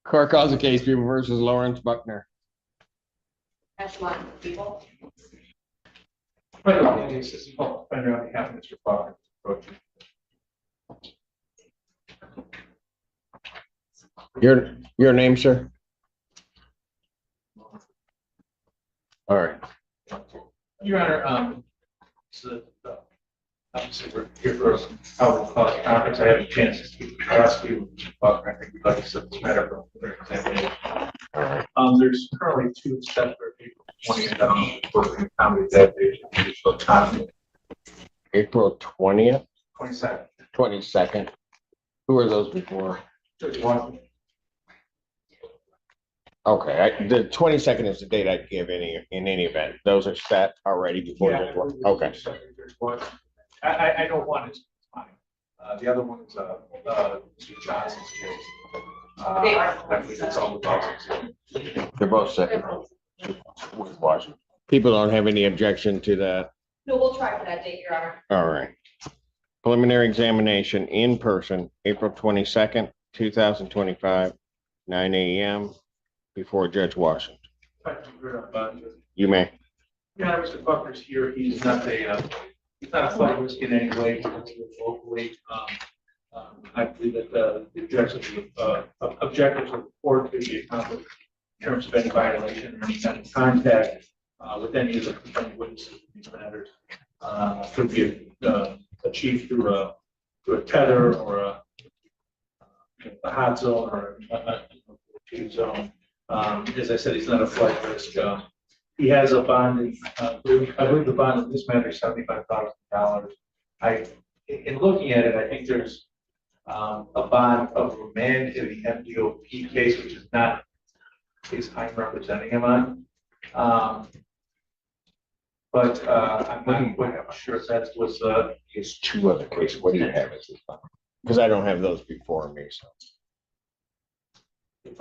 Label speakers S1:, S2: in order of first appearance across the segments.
S1: Court calls the case, People versus Lawrence Buckner.
S2: That's one people.
S3: On behalf of Mr. Buckner.
S1: Your name, sir? All right.
S3: Your Honor, so, obviously we're here for a public cause conference. I have a chance to speak to prosecutor Mr. Buckner. I think we'd like to set this matter for their examination. There's currently two steps for April 20th for the accommodate that date.
S1: April 20th?
S3: 22nd.
S1: 22nd. Who are those before?
S3: Judge Washington.
S1: Okay, the 22nd is the date I'd give in any event. Those are set already before.
S3: Yeah,
S1: okay.
S3: I know one is fine. The other one is Mr. Johnson's case. I believe it's all the
S1: They're both set with Washington. People don't have any objection to that.
S2: No, we'll try for that date, Your Honor.
S1: All right. Preliminary examination in person, April 22nd, 2025, 9 a.m. before Judge Washington. You may.
S3: Yeah, Mr. Buckner's here. He's not a flight risk in any way. Locally, I believe that the objectives of the court could be accomplished in terms of any violation or any kind of contact with any of the complaining witnesses in these matters. Could be achieved through a tether or a hot zone or a tube zone. As I said, he's not a flight risk. He has a bond. I believe the bond in this matter is $75,000. In looking at it, I think there's a bond of remand in the MDOP case, which is not the case I'm representing him on. But I'm not quite sure if that was.
S1: There's two other cases. What do you have? Because I don't have those before me. So.
S3: If,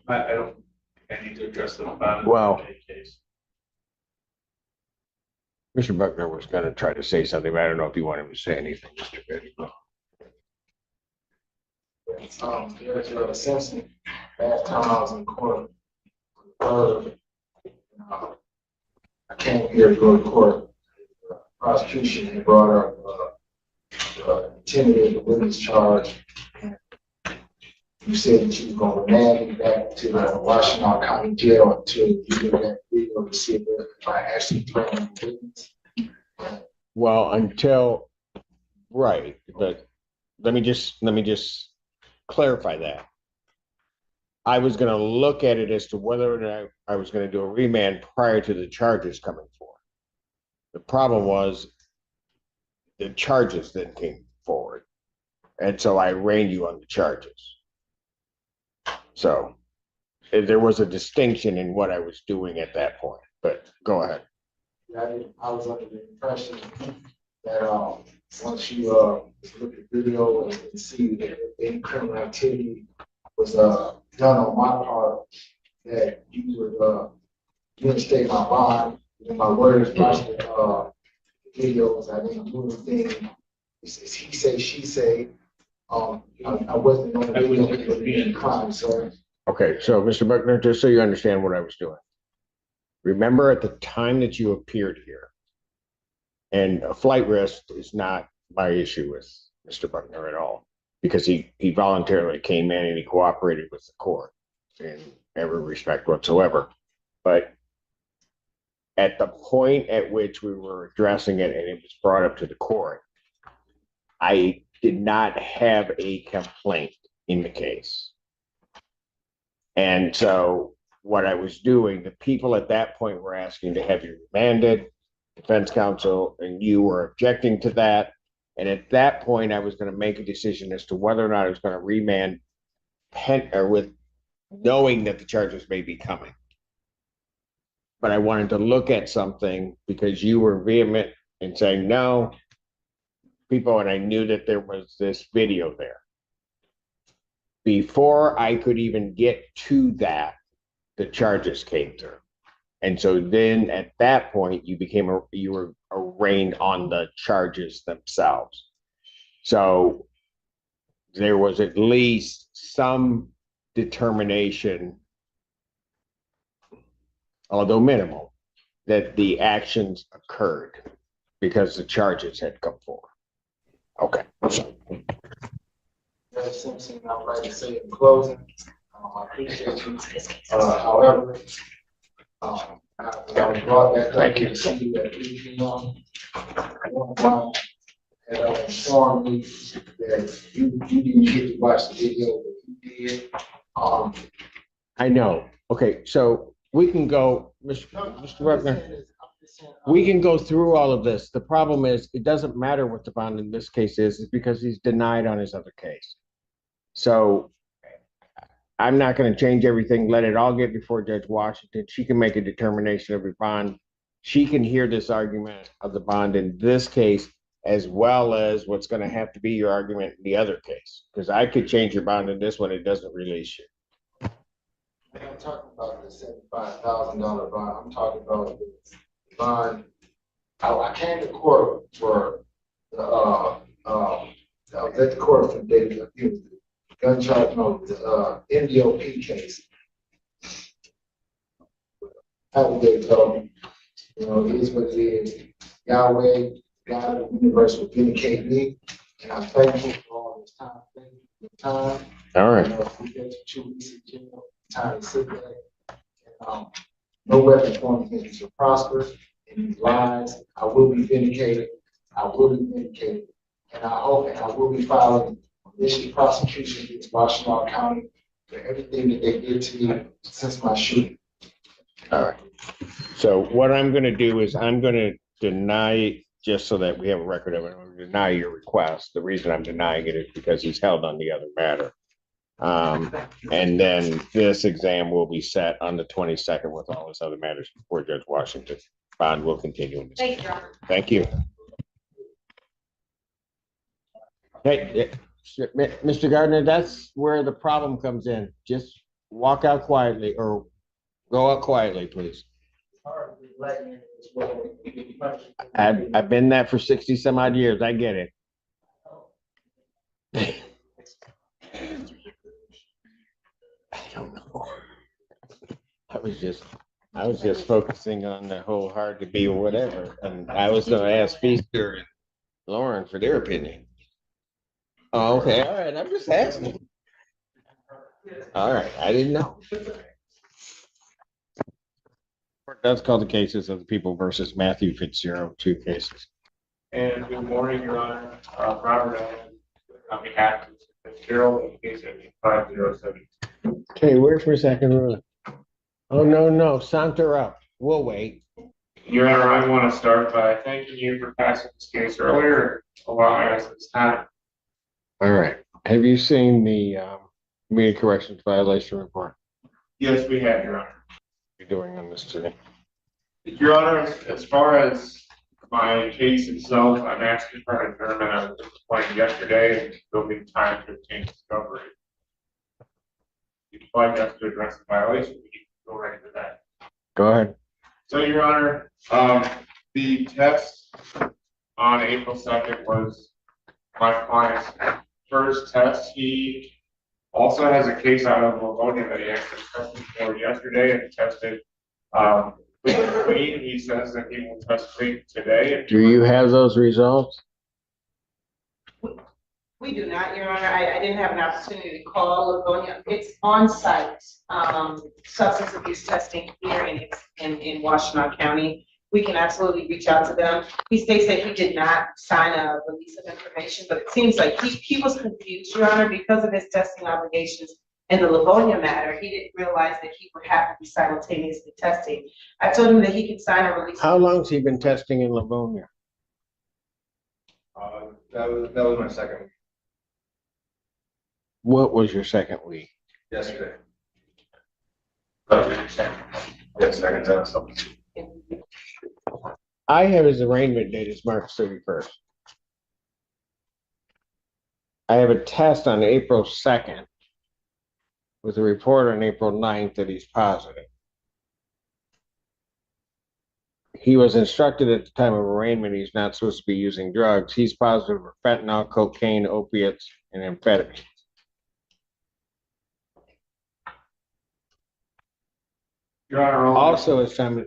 S3: I don't. I need to address the bond.
S1: Well,
S3: case.
S1: Mr. Buckner was going to try to say something, but I don't know if you want him to say anything, Mr. Betty.
S4: Judge Simpson, last time I was in court, I came here to go to court. Prosecution had brought up intimidated witness charge. You said that you were going to remand me back to Washington County Jail until you get that video to see if I actually threatened the witness.
S1: Well, until right, but let me just clarify that. I was going to look at it as to whether or not I was going to do a remand prior to the charges coming forward. The problem was the charges then came forward, and so I arraigned you on the charges. So there was a distinction in what I was doing at that point, but go ahead.
S4: I was under the impression that once you look at the video and see that any criminal activity was done on my part, that you would reinstate my bond. And my words watching the videos, I didn't do anything. It's he say, she say. I wasn't going to be in crime, sir.
S1: Okay, so Mr. Buckner, just so you understand what I was doing. Remember at the time that you appeared here, and a flight risk is not my issue with Mr. Buckner at all, because he voluntarily came in and he cooperated with the court in every respect whatsoever. But at the point at which we were addressing it and it was brought up to the court, I did not have a complaint in the case. And so what I was doing, the people at that point were asking to have you remanded, defense counsel, and you were objecting to that. And at that point, I was going to make a decision as to whether or not I was going to remand with knowing that the charges may be coming. But I wanted to look at something because you were vehement in saying no, people, and I knew that there was this video there. Before I could even get to that, the charges came through. And so then at that point, you were arraigned on the charges themselves. So there was at least some determination, although minimal, that the actions occurred because the charges had come forward. Okay.
S4: Judge Simpson, I would like to say in closing, I appreciate you. However, I was brought back up to see that one had informed me that you didn't get to watch the video, but you did.
S1: I know. Okay, so we can go, Mr. Ruckner, we can go through all of this. The problem is, it doesn't matter what the bond in this case is because he's denied on his other case. So I'm not going to change everything, let it all get before Judge Washington. She can make a determination of your bond. She can hear this argument of the bond in this case, as well as what's going to have to be your argument in the other case. Because I could change your bond in this one, it doesn't release you.
S4: I'm talking about the $75,000 bond. I'm talking about the bond. I came to court for I was at the court for the gun charge, no, the NDOP case. They told me, it is what it is. Yahweh, God of the universe will vindicate me, and I'm thankful for all this time. Thank you for your time.
S1: All right.
S4: We get to 2 weeks in jail, time to sit there. No weapon formed against you shall prosper. In these lies, I will be vindicated. I will be vindicated. And I hope, and I will be filing malicious prosecution against Washington County for everything that they did to me since my shooting.
S1: All right. So what I'm going to do is I'm going to deny, just so that we have a record of it, I'm going to deny your request. The reason I'm denying it is because he's held on the other matter. And then this exam will be set on the 22nd with all his other matters before Judge Washington. Bond will continue in this.
S2: Thank you, Your Honor.
S1: Thank you. Hey, Mr. Gardner, that's where the problem comes in. Just walk out quietly or go out quietly, please. I've been that for 60 some odd years. I get it. I don't know. I was just focusing on the whole hard to be or whatever. And I was going to ask Feaster and Lauren for their opinion. Oh, okay. All right. I'm just asking. All right. I didn't know. That's called the cases of the people versus Matthew Fitzgerald, 2 cases.
S3: And good morning, Your Honor. Robert Allen, on behalf of Fitzgerald, in case 507.
S1: Okay, wait for a second. Oh, no, saunter up. We'll wait.
S3: Your Honor, I want to start by thanking you for passing this case earlier, allowing us this time.
S1: All right. Have you seen the media corrections violation report?
S3: Yes, we have, Your Honor.
S1: You're doing on this today.
S3: Your Honor, as far as my case itself, I'm asking for an adjournment. I was disappointed yesterday, and there'll be time to obtain discovery. If you'd like us to address the violation, we can go right into that.
S1: Go ahead.
S3: So, Your Honor, the test on April 2nd was my client's first test. He also has a case out of Livonia that he actually tested for yesterday and tested clean. He says that he will test clean today.
S1: Do you have those results?
S5: We do not, Your Honor. I didn't have an opportunity to call Livonia. It's on-site substance abuse testing here in Washtenaw County. We can absolutely reach out to them. He states that he did not sign a release of information, but it seems like he was confused, Your Honor, because of his testing obligations in the Livonia matter. He didn't realize that he would have to be simultaneously testing. I told him that he could sign a release.
S1: How long has he been testing in Livonia?
S6: That was my second week.
S1: What was your second week?
S6: Yesterday. Yes, second test.
S1: I have his arraignment date is March 31st. I have a test on April 2nd with a report on April 9th that he's positive. He was instructed at the time of arraignment he's not supposed to be using drugs. He's positive for fentanyl, cocaine, opiates, and amphetamine.
S3: Your Honor,
S1: Also, as I'm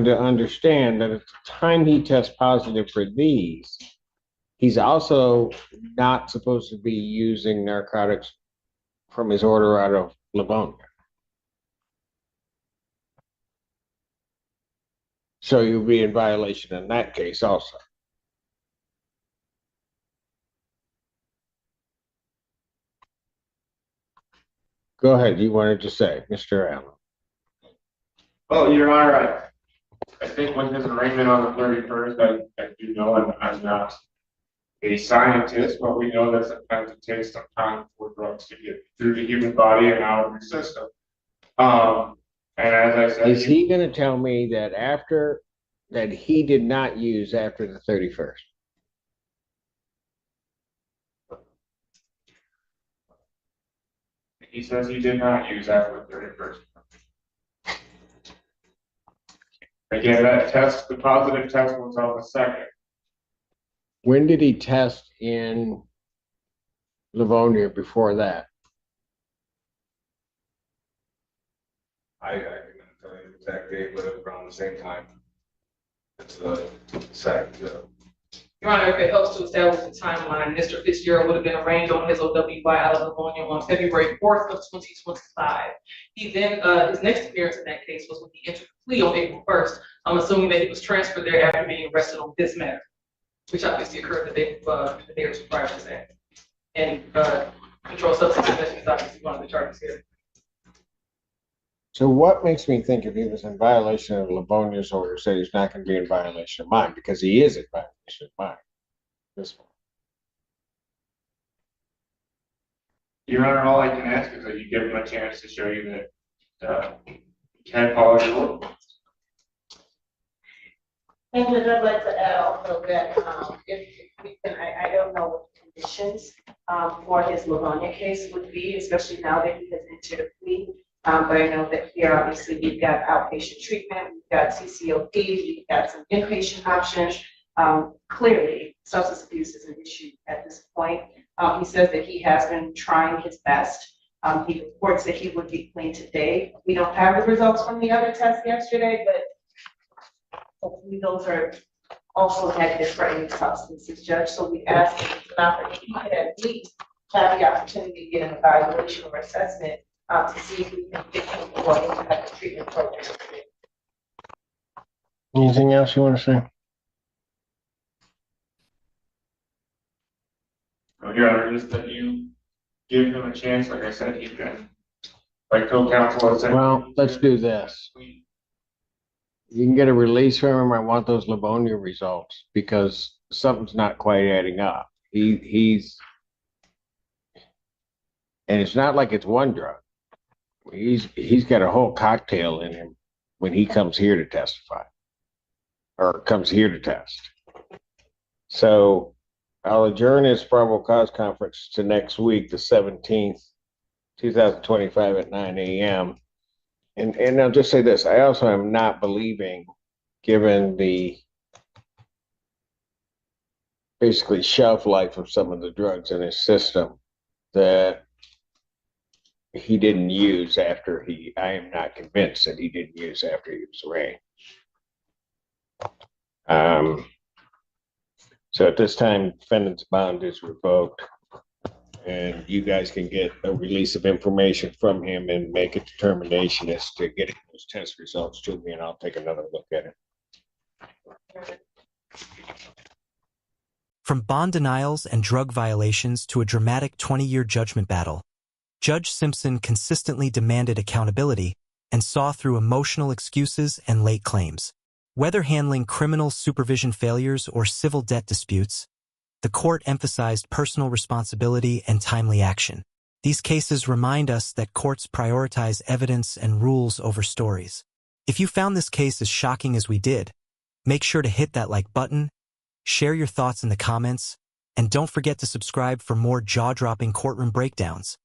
S1: to understand that at the time he tests positive for these, he's also not supposed to be using narcotics from his order out of Livonia. So you'll be in violation in that case also. Go ahead. You wanted to say, Mr. Allen.
S7: Well, Your Honor, I think with his arraignment on the 31st, I do know I'm not a scientist, but we know that sometimes it takes some time for drugs to get through the human body and out of your system. And as I said,
S1: Is he going to tell me that he did not use after the 31st?
S7: he says he did not use after the 31st. Again, the positive test was on the 2nd.
S1: When did he test in Livonia before that?
S6: I couldn't tell you the exact date, but it was around the same time. It's the second.
S8: Your Honor, if it helps to establish the timeline, Mr. Fitzgerald would have been arraigned on his OWI out of Livonia on February 4th of 2025. He then, his next appearance in that case was when he entered the plea on April 1st. I'm assuming that he was transferred there after being arrested on this matter, which obviously occurred the day or two prior to that. And controlled substance possession is obviously one of the charges here.
S1: So what makes me think if he was in violation of Livonia's order, said he's not going to be in violation of mine, because he is in violation of mine. This one.
S7: Your Honor, all I can ask is that you give him a chance to show you that he can follow your order.
S5: And Judge, I'd like to add also that, if we can, I don't know what the conditions, for his Livonia case would be, especially now that he has entered a plea. But I know that here, obviously, we've got outpatient treatment, we've got CCOP, we've got some inpatient options. Clearly, substance abuse is an issue at this point. He says that he has been trying his best. He reports that he would be clean today. We don't have the results from the other test yesterday, but hopefully those are also negative for any substances, Judge. So we ask that he might at least have the opportunity to get an evaluation or assessment to see if we can get him more into the treatment program.
S1: Anything else you want to say?
S7: Well, Your Honor, just that you give him a chance. Like I said, he's been, like co-counsel has said.
S1: Well, let's do this. You can get a release from him. I want those Livonia results because something's not quite adding up. He's, and it's not like it's one drug. He's got a whole cocktail in him when he comes here to testify or comes here to test. So I'll adjourn his probable cause conference to next week, the 17th, 2025 at 9 a.m. And I'll just say this, I also am not believing, given the basically shelf life of some of the drugs in his system, that he didn't use after I am not convinced that he didn't use after he was arraigned. So at this time, defendant's bond is revoked and you guys can get a release of information from him and make a determination as to getting those test results to me, and I'll take another look at it.
S9: From bond denials and drug violations to a dramatic 20-year judgment battle, Judge Simpson consistently demanded accountability and saw through emotional excuses and late claims. Whether handling criminal supervision failures or civil debt disputes, the court emphasized personal responsibility and timely action. These cases remind us that courts prioritize evidence and rules over stories. If you found this case as shocking as we did, make sure to hit that like button, share your thoughts in the comments, and don't forget to subscribe for more jaw-dropping courtroom breakdowns.